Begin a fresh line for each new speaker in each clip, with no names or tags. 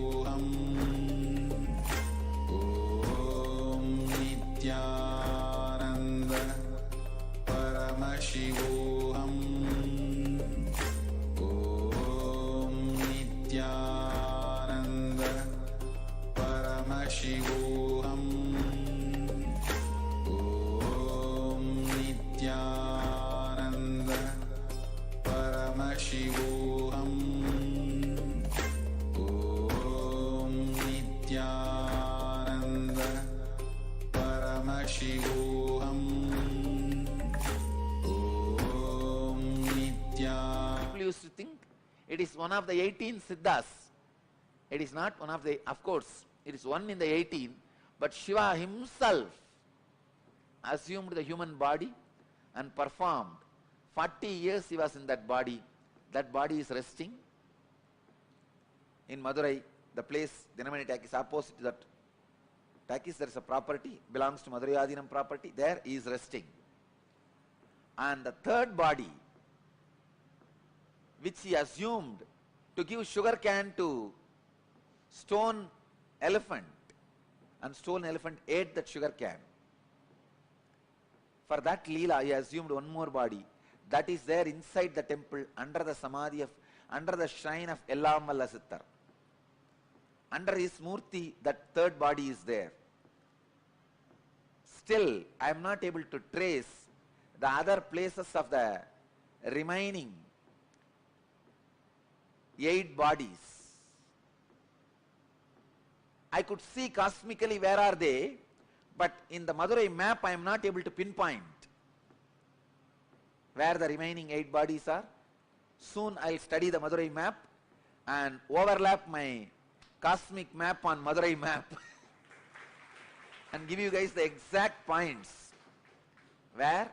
Paramashivoham. Om Nityananda Paramashivoham. Om Nityananda Paramashivoham. Om Nityananda Paramashivoham. Om Nityananda Paramashivoham. Om Nityananda.
People used to think it is one of the 18 siddhas. It is not one of the, of course, it is one in the 18, but Shiva himself assumed the human body and performed. 40 years he was in that body. That body is resting. In Madurai, the place, Dinamani Takis, opposite to that Takis, there is a property, belongs to Madurai Adinam property. There he is resting. And the third body, which he assumed to give sugar cane to stone elephant, and stone elephant ate that sugar cane. For that leela, he assumed one more body that is there inside the temple, under the samadhi of, under the shrine of Ellamalla Sittar. Under his murti, that third body is there. Still, I am not able to trace the other places of the remaining 8 bodies. I could see cosmically where are they, but in the Madurai map I am not able to pinpoint where the remaining 8 bodies are. Soon I will study the Madurai map and overlap my cosmic map on Madurai map and give you guys the exact points where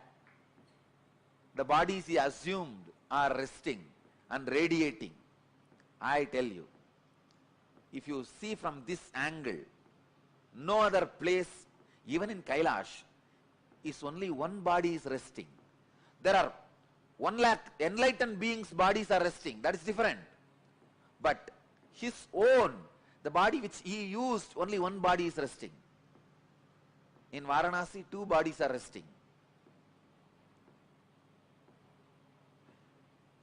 the bodies he assumed are resting and radiating. I tell you, if you see from this angle, no other place, even in Kailash, is only one body is resting. There are 1 lakh enlightened beings' bodies are resting. That is different. But his own, the body which he used, only one body is resting. In Varanasi, 2 bodies are resting.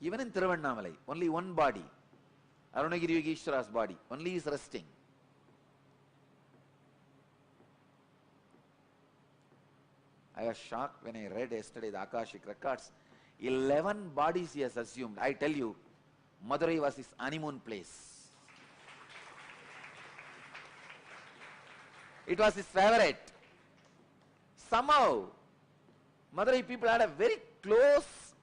Even in Thiruvannamalai, only one body, Arunagiri Yogeshwara's body, only is resting. I was shocked when I read yesterday the Akashic records. 11 bodies he has assumed. I tell you, Madurai was his honeymoon place. It was his favorite. Somehow, Madurai people had a very close,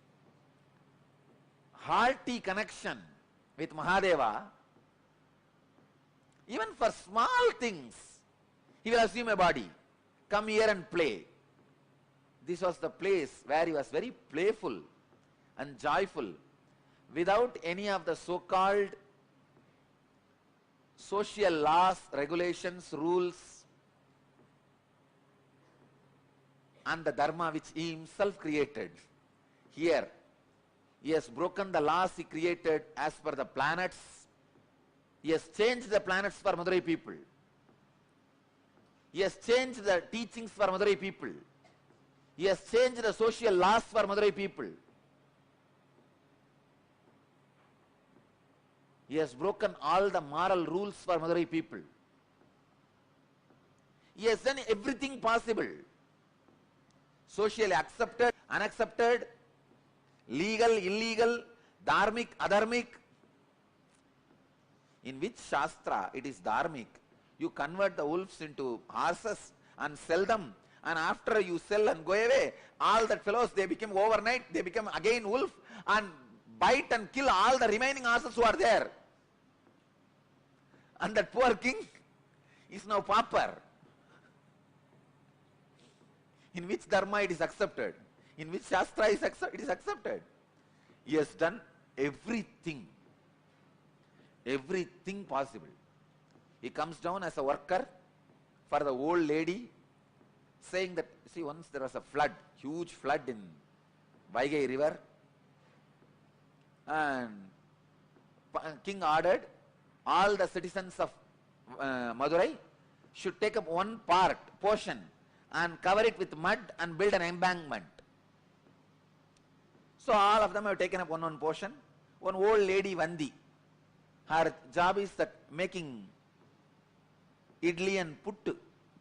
hearty connection with Mahadeva. Even for small things, he will assume a body. Come here and play. This was the place where he was very playful and joyful, without any of the so-called social laws, regulations, rules, and the dharma which he himself created. Here, he has broken the laws he created as per the planets. He has changed the planets for Madurai people. He has changed the teachings for Madurai people. He has changed the social laws for Madurai people. He has broken all the moral rules for Madurai people. He has done everything possible. Socially accepted, unaccepted, legal, illegal, dharmic, adharmic. In which Shastra it is dharmic? You convert the wolves into horses and sell them, and after you sell and go away, all that fellows, they become overnight, they become again wolf and bite and kill all the remaining horses who are there. And that poor king is now pauper. In which dharma it is accepted? In which Shastra it is accepted? He has done everything possible. He comes down as a worker for the old lady, saying that, see, once there was a flood, huge flood in Vaigai river, and king ordered all the citizens of Madurai should take up one portion and cover it with mud and build an embankment. So all of them have taken up one portion. One old lady, Vanthi, her job is that making idli and puttu.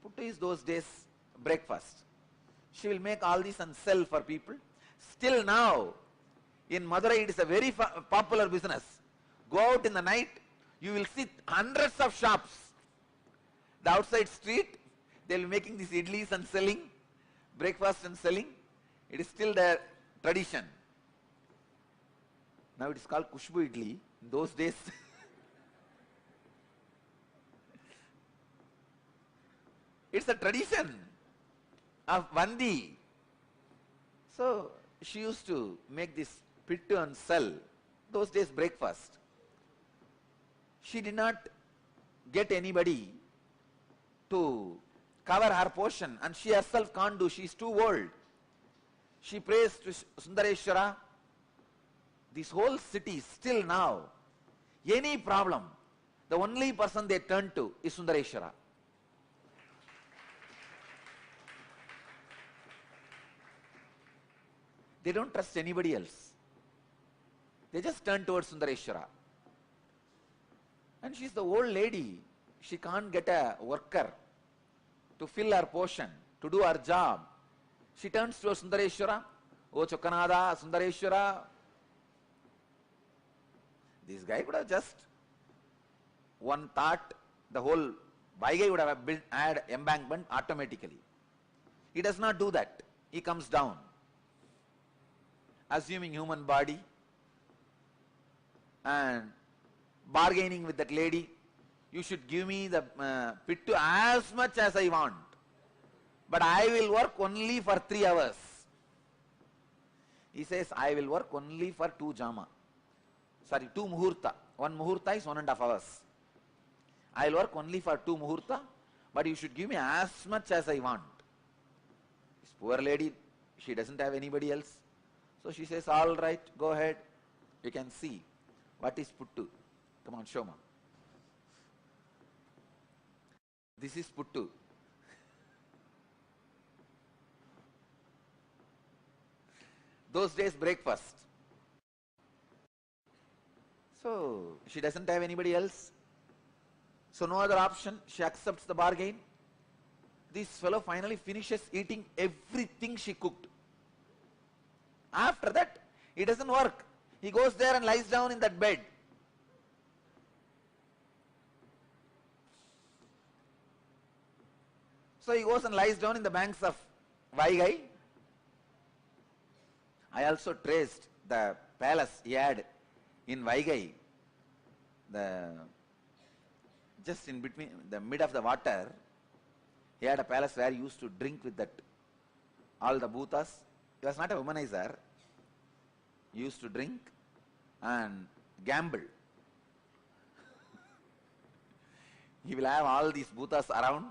Puttu is those days breakfast. She will make all this and sell for people. Still now, in Madurai it is a very popular business. Go out in the night, you will see hundreds of shops. The outside street, they will be making these idlis and selling, breakfast and selling. It is still their tradition. Now it is called Kushbu idli. In those days, it's a tradition of Vanthi. So she used to make this pittu and sell. Those days breakfast. She did not get anybody to cover her portion, and she herself can't do. She is too old. She prays to Sundareswara. This whole city still now, any problem, the only person they turn to is Sundareswara. They don't trust anybody else. They just turn towards Sundareswara. And she's the old lady. She can't get a worker to fill her portion, to do her job. She turns towards Sundareswara. O Chokkanada, Sundareswara. This guy would have just one thought, the whole Vaigai would have had embankment automatically. He does not do that. He comes down, assuming human body and bargaining with that lady. You should give me the pittu as much as I want, but I will work only for 3 hours. He says, I will work only for 2 muhurta. 1 muhurta is 1.5 hours. I will work only for 2 muhurta, but you should give me as much as I want. This poor lady, she doesn't have anybody else. So she says, all right, go ahead. You can see what is puttu. Come on, show me. This is puttu. Those days breakfast. So she doesn't have anybody else. So no other option. She accepts the bargain. This fellow finally finishes eating everything she cooked. After that, it doesn't work. He goes there and lies down in that bed. So he goes and lies down in the banks of Vaigai. I also traced the palace he had in Vaigai. Just in between, the mid of the water, he had a palace where he used to drink with that, all the bhutas. He was not a womanizer. He used to drink and gamble. He will have all these bhutas around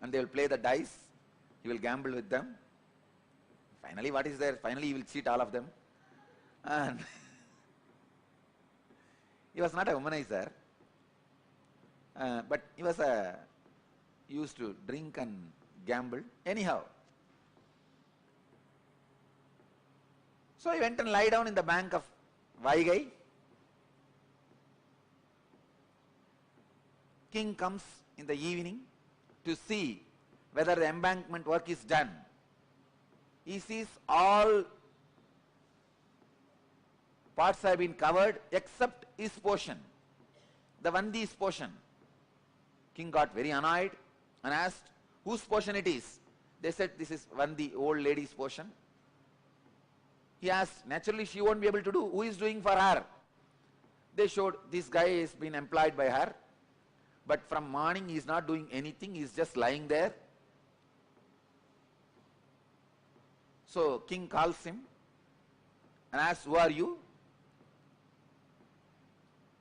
and they will play the dice. He will gamble with them. Finally, what is there? Finally, he will cheat all of them. And he was not a womanizer, but he used to drink and gamble. Anyhow, so he went and lie down in the bank of Vaigai. King comes in the evening to see whether the embankment work is done. He sees all parts have been covered except his portion, the Vanthi's portion. King got very annoyed and asked whose portion it is. They said this is Vanthi, old lady's portion. He asked, naturally she won't be able to do. Who is doing for her? They showed this guy has been employed by her, but from morning he is not doing anything, he is just lying there. So king calls him and asks, who are you?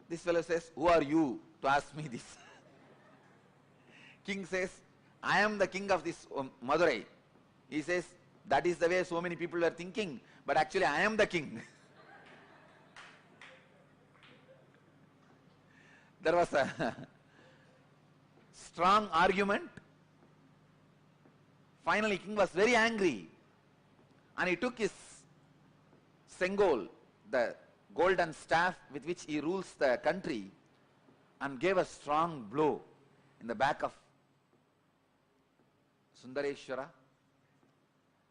This fellow says, who are you to ask me this? King says, I am the king of this Madurai. He says, that is the way so many people were thinking, but actually I am the king. There was a strong argument. Finally, king was very angry and he took his sengol, the golden staff with which he rules the country, and gave a strong blow in the back of Sundareshwara.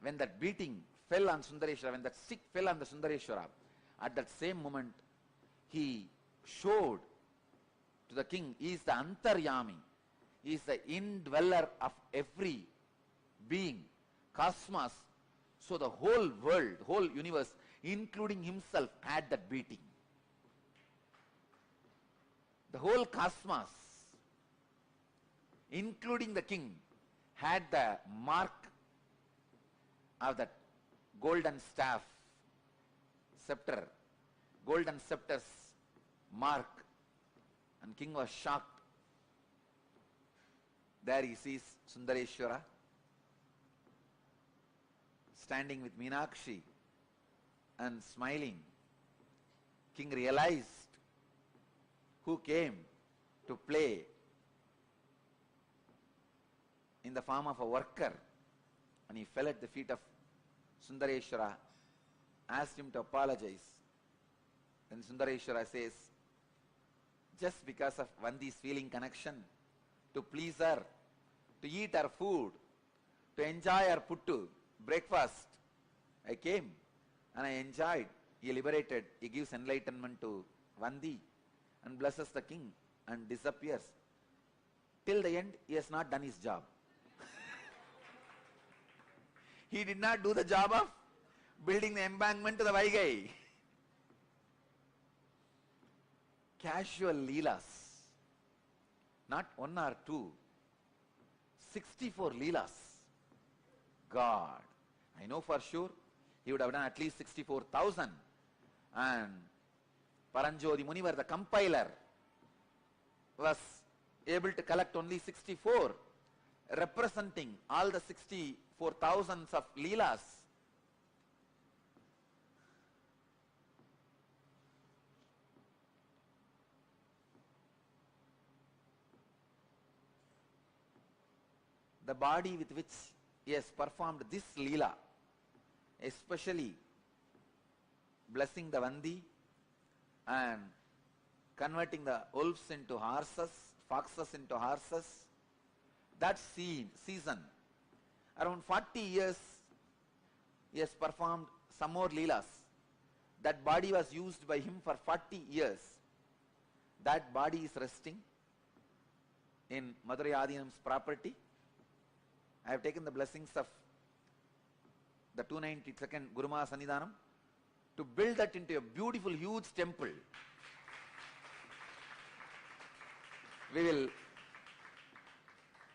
When that beating fell on Sundareshwara, when that stick fell on the Sundareshwara, at that same moment he showed to the king, he is the antaryami, he is the indweller of every being, cosmos. So the whole world, whole universe, including himself, had that beating. The whole cosmos, including the king, had the mark of that golden staff, scepter, golden scepter's mark, and king was shocked. There he sees Sundareshwara standing with Meenakshi and smiling. King realized who came to play in the form of a worker, and he fell at the feet of Sundareshwara, asked him to apologize. Then Sundareshwara says, just because of Vanthi's feeling connection, to please her, to eat her food, to enjoy her puttu, breakfast, I came and I enjoyed. He liberated, he gives enlightenment to Vanthi and blesses the king and disappears. Till the end, he has not done his job. He did not do the job of building the embankment to the Vaigai. Casual leelas, not one or two, 64 leelas. God, I know for sure he would have done at least 64,000. And Paranjodi Munivar, the compiler, was able to collect only 64, representing all the 64,000 of leelas. The body with which he has performed this leela, especially blessing the Vanthi and converting the wolves into horses, foxes into horses, that season, around 40 years, he has performed some more leelas. That body was used by him for 40 years. That body is resting in Madurai Adinam's property. I have taken the blessings of the 292nd Guruma Sannidhanam to build that into a beautiful, huge temple.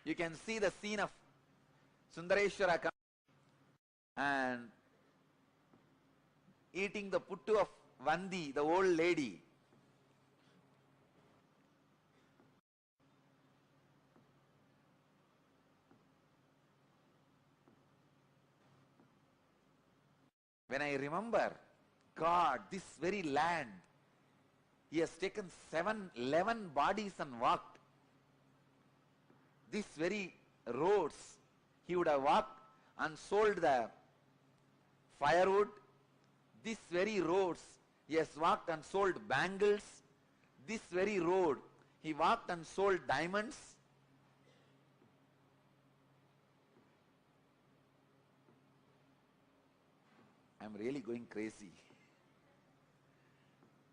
You can see the scene of Sundareshwara coming and eating the puttu of Vanthi, the old lady. When I remember, God, this very land, he has taken 11 bodies and walked. These very roads, he would have walked and sold the firewood. These very roads, he has walked and sold bangles. This very road, he walked and sold diamonds. I am really going crazy.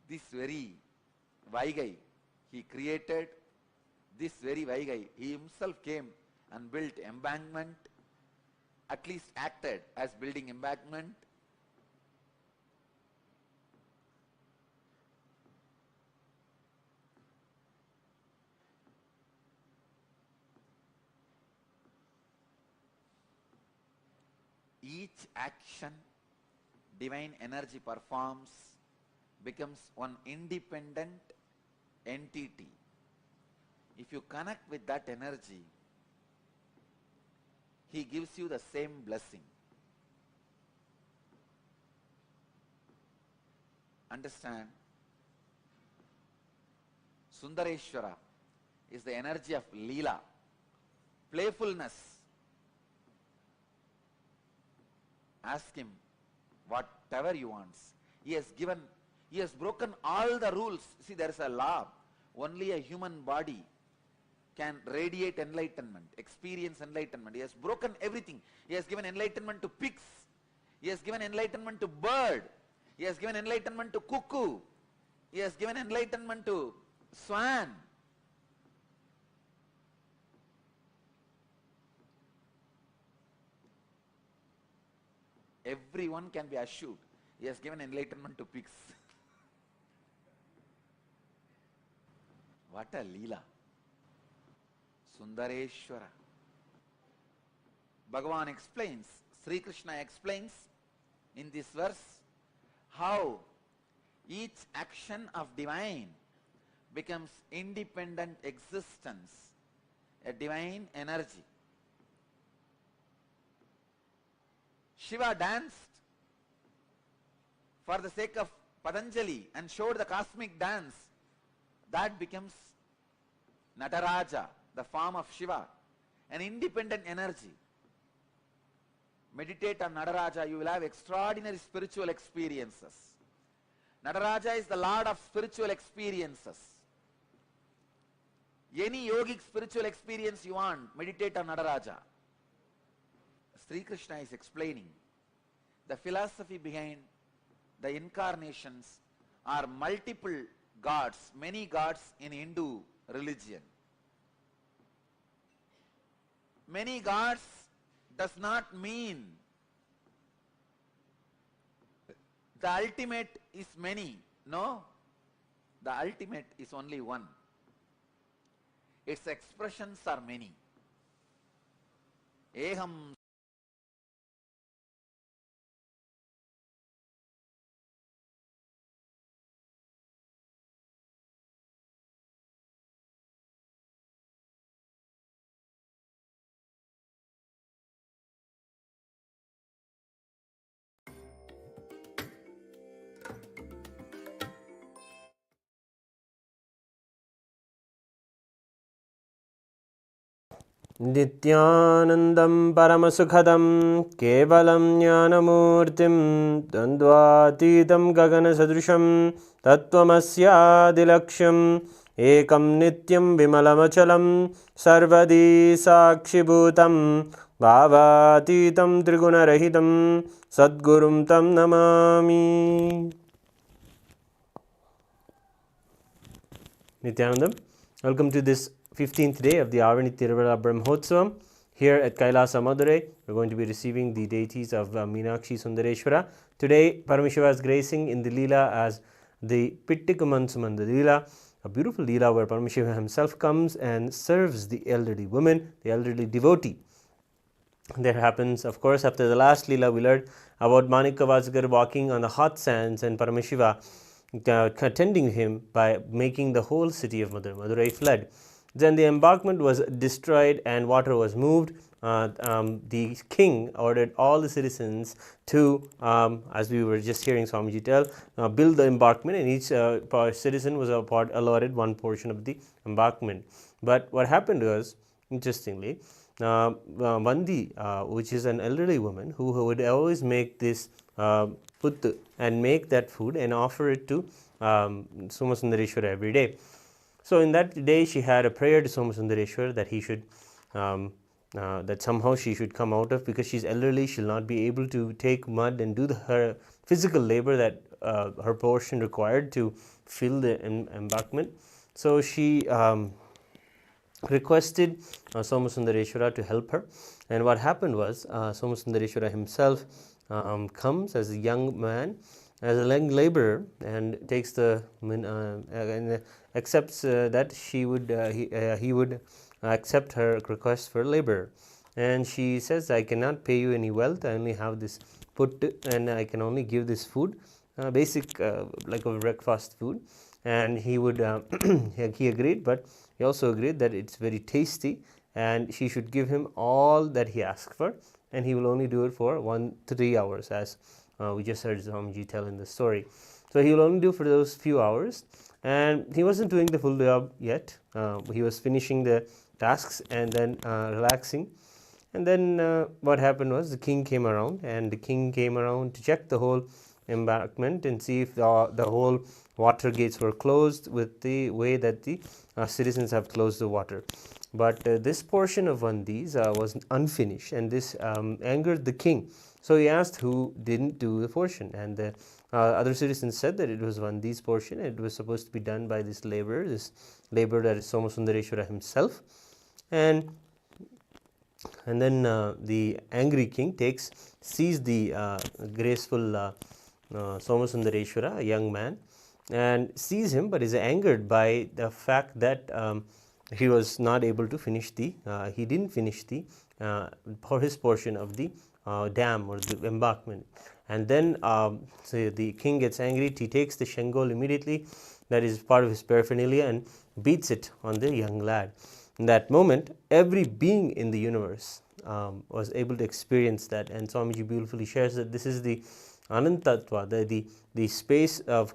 This very Vaigai, he created this very Vaigai. He himself came and built embankment, at least acted as building embankment. Each action divine energy performs becomes one independent entity. If you connect with that energy, he gives you the same blessing. Understand? Sundareshwara is the energy of leela, playfulness. Ask him whatever you want. He has broken all the rules. See, there is a law. Only a human body can radiate enlightenment, experience enlightenment. He has broken everything. He has given enlightenment to pigs. He has given enlightenment to bird. He has given enlightenment to cuckoo. He has given enlightenment to swan. Everyone can be assured. He has given enlightenment to pigs. What a leela. Sundareshwara. Bhagavan explains, Sri Krishna explains in this verse how each action of divine becomes independent existence, a divine energy. Shiva danced for the sake of Patanjali and showed the cosmic dance. That becomes Nataraja, the form of Shiva, an independent energy. Meditate on Nataraja, you will have extraordinary spiritual experiences. Nataraja is the Lord of spiritual experiences. Any yogic spiritual experience you want, meditate on Nataraja. Sri Krishna is explaining the philosophy behind the incarnations are multiple gods, many gods in Hindu religion. Many gods does not mean the ultimate is many. No, the ultimate is only one. Its expressions are many. Eham
नित्यानन्दं परमसुखदं केवलं ज्ञानमूर्तिं द्वन्द्वातीतं गगनसदृशं तत्त्वमस्यादिलक्ष्यम् एकं नित्यं विमलमचलं सर्वदी साक्षिभूतं भावातीतं त्रिगुणरहितं सद्गुरुं तं Namami. Nityanandam, welcome to this 15th day of the Aavani Tiruvizha Brahmotsavam. Here at KAILASA Madurai, we're going to be receiving the deities of Meenakshi Sundareswara. Today, Paramashiva is gracing in the leela as the Pittuku Mansumanda leela, a beautiful leela where Paramashiva himself comes and serves the elderly woman, the elderly devotee. That happens, of course, after the last leela we learned about Manikkavasagar walking on the hot sands and Paramashiva attending him by making the whole city of Madurai flood. Then the embankment was destroyed and water was moved. The king ordered all the citizens to, as we were just hearing Swamiji tell, build the embankment, and each citizen was allotted one portion of the embankment. But what happened was, interestingly, Vanthi, which is an elderly woman who would always make this puttu and make that food and offer it to Somasundareshwara every day. So in that day she had a prayer to Somasundareshwara that he should, that somehow she should come out of, because she's elderly, she'll not be able to take mud and do her physical labor that her portion required to fill the embankment. So she requested Somasundareshwara to help her, and what happened was Somasundareshwara himself comes as a young man, as a young laborer, and takes the and accepts that he would accept her request for labor. And she says, I cannot pay you any wealth, I only have this put and I can only give this food, basic like a breakfast food. And he would he agreed, but he also agreed that it's very tasty and she should give him all that he asked for, and he will only do it for 3 hours, as we just heard Swamiji tell in the story. So he will only do for those few hours, and he wasn't doing the full job yet. He was finishing the tasks and then relaxing. And then what happened was the king came around, and the king came around to check the whole embankment and see if the whole water gates were closed with the way that the citizens have closed the water. But this portion of Vanthi was unfinished, and this angered the king. So he asked who didn't do the portion, and the other citizens said that it was Vanthi's portion. It was supposed to be done by this laborer that is Somasundareshwara himself. And then the angry king sees the graceful Somasundareshwara, a young man, and sees him, but is angered by the fact that he was not able to finish he didn't finish for his portion of the dam or the embankment. And then so the king gets angry. He takes the shengol immediately, that is part of his paraphernalia, and beats it on the young lad. In that moment, every being in the universe was able to experience that, and Swamiji beautifully shares that this is the Anantatva, the space of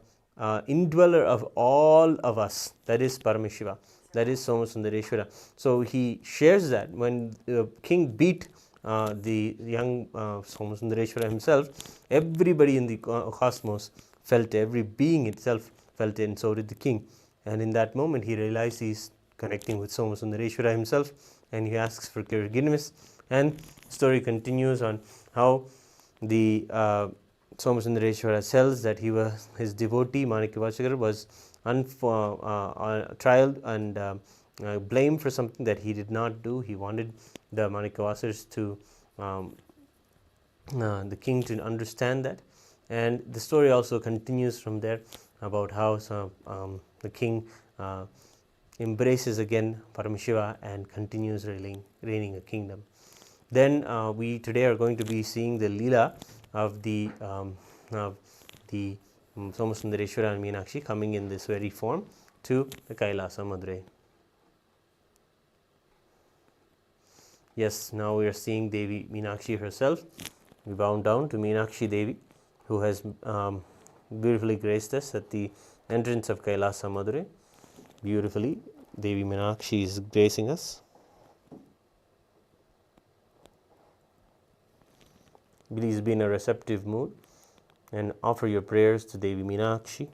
indweller of all of us, that is Paramashiva, that is Somasundareshwara. So he shares that when the king beat the young Somasundareshwara himself, everybody in the cosmos felt it, every being itself felt it, and so did the king. And in that moment, he realized he's connecting with Somasundareshwara himself, and he asks for forgiveness. And story continues on how the Somasundareshwara tells that his devotee Manikkavasagar was trialed and blamed for something that he did not do. He wanted the Manikkavasars to the king to understand that, and the story also continues from there about how the king embraces again Paramashiva and continues reigning a kingdom. Then we today are going to be seeing the leela of the Somasundareshwara and Meenakshi coming in this very form to the Kailasa Madurai. Yes, now we are seeing Devi Meenakshi herself. We bow down to Meenakshi Devi, who has beautifully graced us at the entrance of Kailasa Madurai. Beautifully, Devi Meenakshi is gracing us. Please be in a receptive mood and offer your prayers to Devi Meenakshi.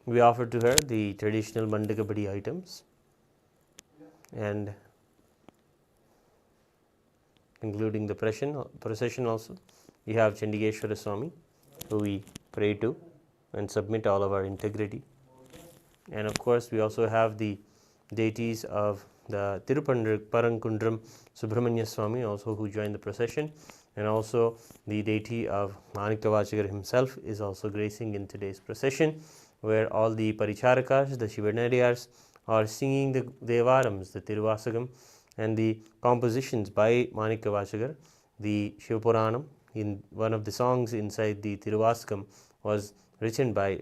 We offer to her the traditional Mandakapadi items, and including the procession also. We have Chandikeshwara Swami, who we pray to and submit all of our integrity. And of course, we also have the deities of the Tiruparankundram Subramanya Swami, also who joined the procession, and also the deity of Manikkavasagar himself is also gracing in today's procession, where all the Paricharakas, the Shivanariyars, are singing the Devarams, the Thiruvasagam, and the compositions by Manikkavasagar. The Shivapuranam, in one of the songs inside the Thiruvasagam, was written by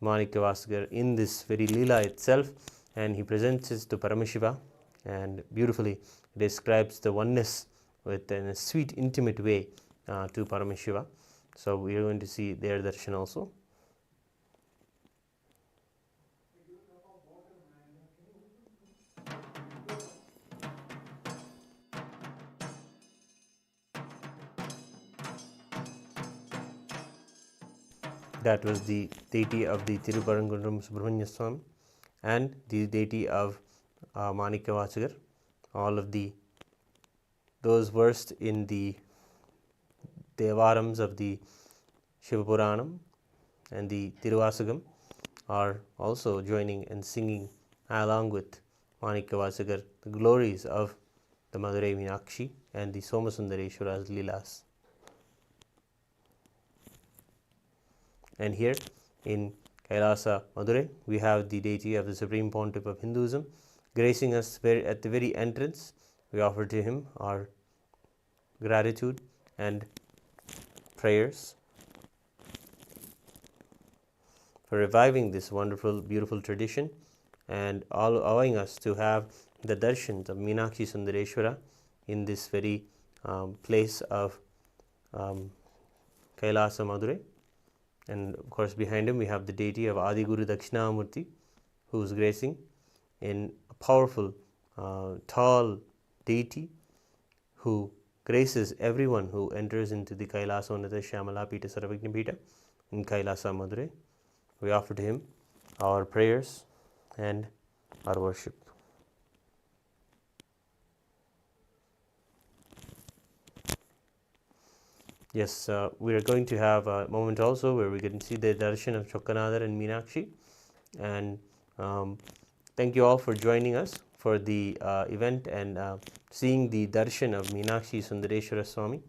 Manikkavasagar in this very leela itself, and he presents it to Paramashiva and beautifully describes the oneness in a sweet, intimate way to Paramashiva. So we are going to see their darshan also. That was the deity of the Tiruparankundram Subramanya Swami and the deity of Manikkavasagar. All of those versed in the Devarams of the Shivapuranam and the Thiruvasagam are also joining and singing along with Manikkavasagar the glories of the Madurai Meenakshi and the Somasundareshwara's leelas. And here in Kailasa, Madurai, we have the deity of the Supreme Pontiff of Hinduism gracing us at the very entrance. We offer to him our gratitude and prayers for reviving this wonderful, beautiful tradition and allowing us to have the darshans of Meenakshi Sundareshwara in this very place of Kailasa, Madurai. And of course, behind him we have the deity of Adi Guru Dakshinamurti, who is gracing in a powerful, tall deity who graces everyone who enters into the Kailasa Unnata Shyamala Pita Sarvagna Pita in Kailasa, Madurai. We offer to him our prayers and our worship. Yes, we are going to have a moment also where we can see the darshan of Chokkanadar and Meenakshi. And thank you all for joining us for the event and seeing the darshan of Meenakshi Sundareshwara Swami.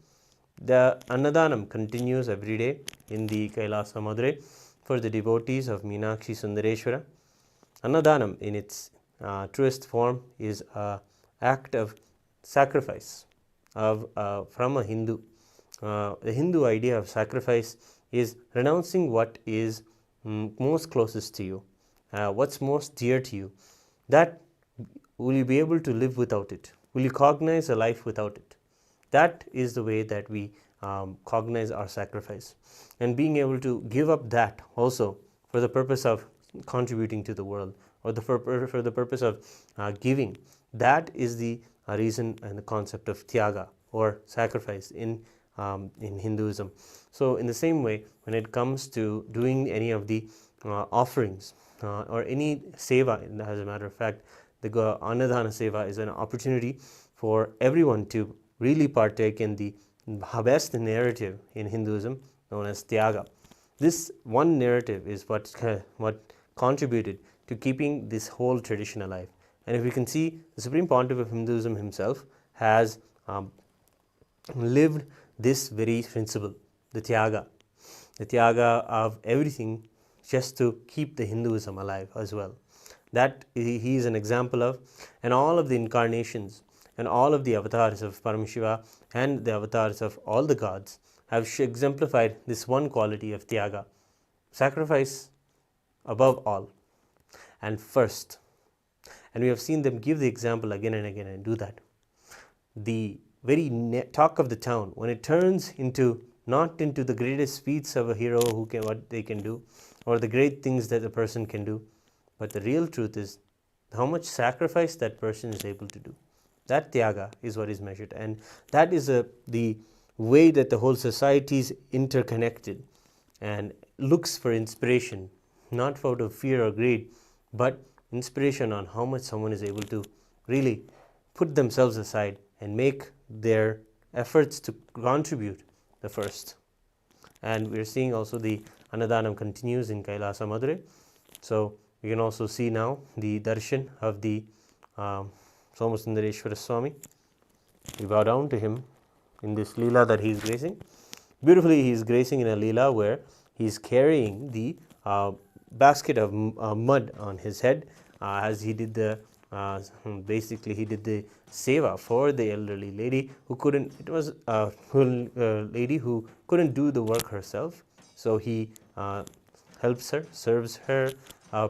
The Annadanam continues every day in the Kailasa, Madurai for the devotees of Meenakshi Sundareshwara. Annadanam in its truest form is an act of sacrifice from a Hindu. The Hindu idea of sacrifice is renouncing what is most closest to you, what's most dear to you. That will you be able to live without it? Will you cognize a life without it? That is the way that we cognize our sacrifice. And being able to give up that also for the purpose of contributing to the world, or for the purpose of giving, that is the reason and the concept of tyaga or sacrifice in Hinduism. So in the same way, when it comes to doing any of the offerings or any seva, as a matter of fact, the Annadana Seva is an opportunity for everyone to really partake in the best narrative in Hinduism known as tyaga. This one narrative is what contributed to keeping this whole tradition alive. And if we can see, the Supreme Pontiff of Hinduism himself has lived this very principle, the tyaga of everything just to keep the Hinduism alive as well. That he is an example of, and all of the incarnations and all of the avatars of Paramashiva and the avatars of all the gods have exemplified this one quality of tyaga, sacrifice above all and first. And we have seen them give the example again and again and do that. The very talk of the town, when it turns into not into the greatest feats of a hero what they can do, or the great things that a person can do, but the real truth is how much sacrifice that person is able to do. That tyaga is what is measured, and that is the way that the whole society is interconnected and looks for inspiration, not out of fear or greed, but inspiration on how much someone is able to really put themselves aside and make their efforts to contribute the first. And we are seeing also the Annadanam continues in Kailasa, Madurai. So we can also see now the darshan of the Somasundareshwara Swami. We bow down to him in this leela that he is gracing. Beautifully, he is gracing in a leela where he is carrying the basket of mud on his head, as he did the basically he did the seva for the elderly lady who couldn't. It was a lady who couldn't do the work herself, so he helps her, serves her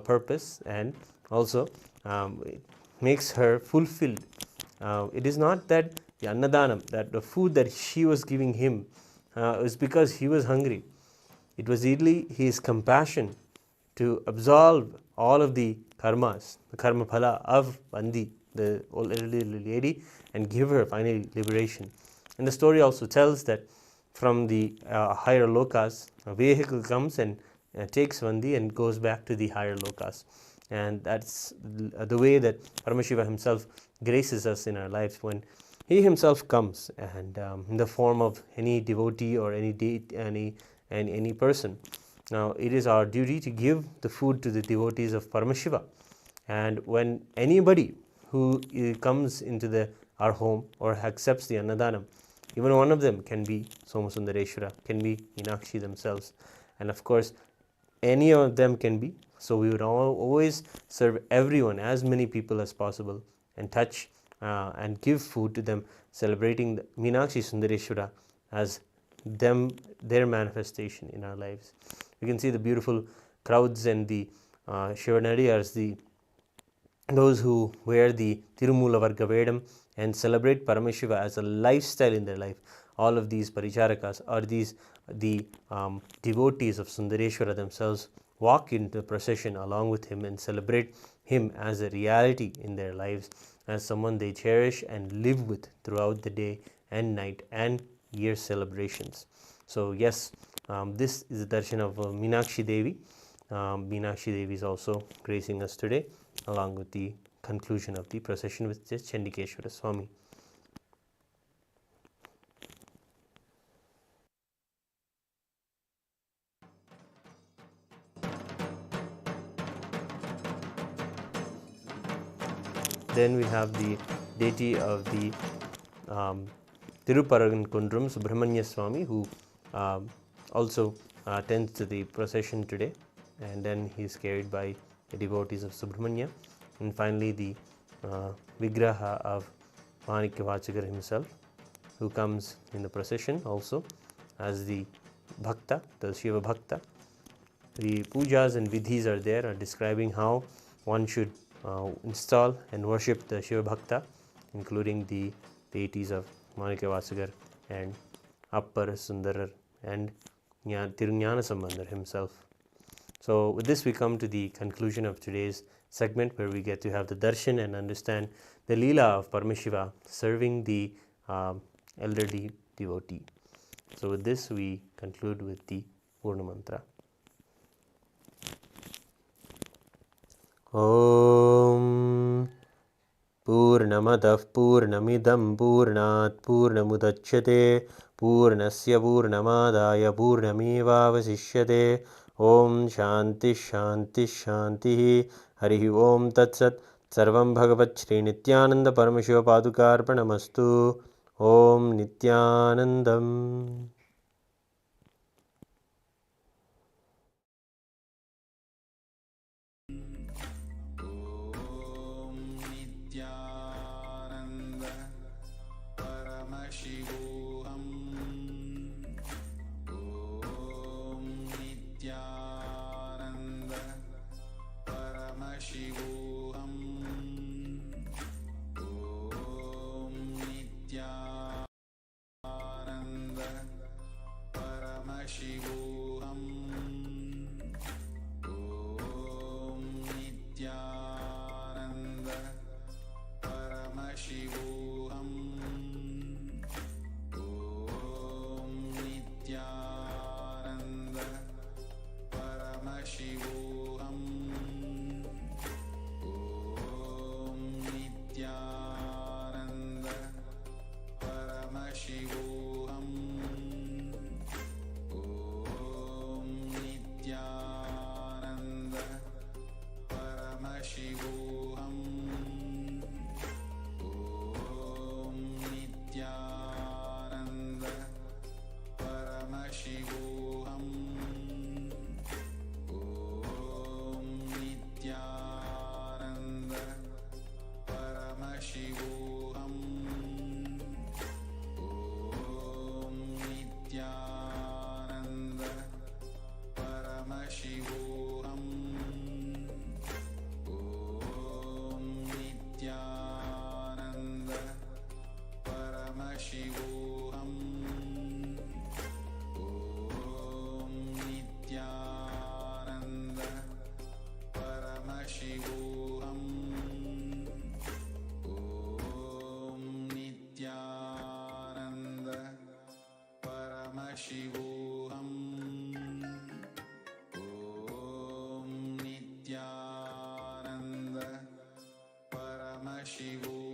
purpose, and also makes her fulfilled. It is not that the annadanam, that the food that she was giving him was because he was hungry. It was really his compassion to absolve all of the karmas, the karma phala of Vanthi, the old elderly lady, and give her finally liberation. And the story also tells that from the higher lokas, a vehicle comes and takes Vanthi and goes back to the higher lokas. And that's the way that Paramashiva himself graces us in our lives, when he himself comes and in the form of any devotee or any person. Now, it is our duty to give the food to the devotees of Paramashiva. And when anybody who comes into our home or accepts the Annadanam, even one of them can be Somasundareshwara, can be Meenakshi themselves. And of course, any of them can be. So we would always serve everyone, as many people as possible, and touch and give food to them, celebrating the Meenakshi Sundareshwara as their manifestation in our lives. You can see the beautiful crowds and the Shivanadiyars, those who wear the Tirumula Varga Vedam and celebrate Paramashiva as a lifestyle in their life. All of these paricharakas, or the devotees of Sundareshwara themselves, walk into procession along with him and celebrate him as a reality in their lives, as someone they cherish and live with throughout the day and night and year celebrations. So yes, this is the darshan of Meenakshi Devi. Meenakshi Devi is also gracing us today, along with the conclusion of the procession with Chandikeshwara Swami. Then we have the deity of the Tiruparankundram Subramanya Swami, who also attends to the procession today, and then he is carried by the devotees of Subramanya. And finally, the Vigraha of Manikkavasagar himself, who comes in the procession also as the Bhakta, the Shiva Bhakta. The pujas and vidhis are there, are describing how one should install and worship the Shiva Bhakta, including the deities of Manikkavasagar and Appar Sundarar and Tirunjana Sambandar himself. So with this we come to the conclusion of today's segment, where we get to have the darshan and understand the leela of Paramashiva serving the elderly devotee. So with this we conclude with the Purna Mantra. Om Purnamadah Purnamidam Purnat Purnamudachyate Purnasya Purnamadaya Purnamevavasishyate. Om Shanti Shanti Shanti. Harihi Om Tatsat. Sarvam Bhagavat Shri Nityananda Paramashiva Padukarpanamastu. Om Nityanandam.
Nityananda Paramashivoham. Om Nityananda Paramashivoham. Om Nityananda Paramashivoham. Om Nityananda Paramashivoham. Om Nityananda Paramashivoham. Om Nityananda Paramashivoham. Om Nityananda Paramashivoham. Om Nityananda Paramashivoham. Om Nityananda Paramashivoham. Om Nityananda Paramashivoham. Om Nityananda Paramashivoham. Om Nityananda Paramashivoham. Om Nityananda Paramashivoham. Om Nityananda Paramashivoham.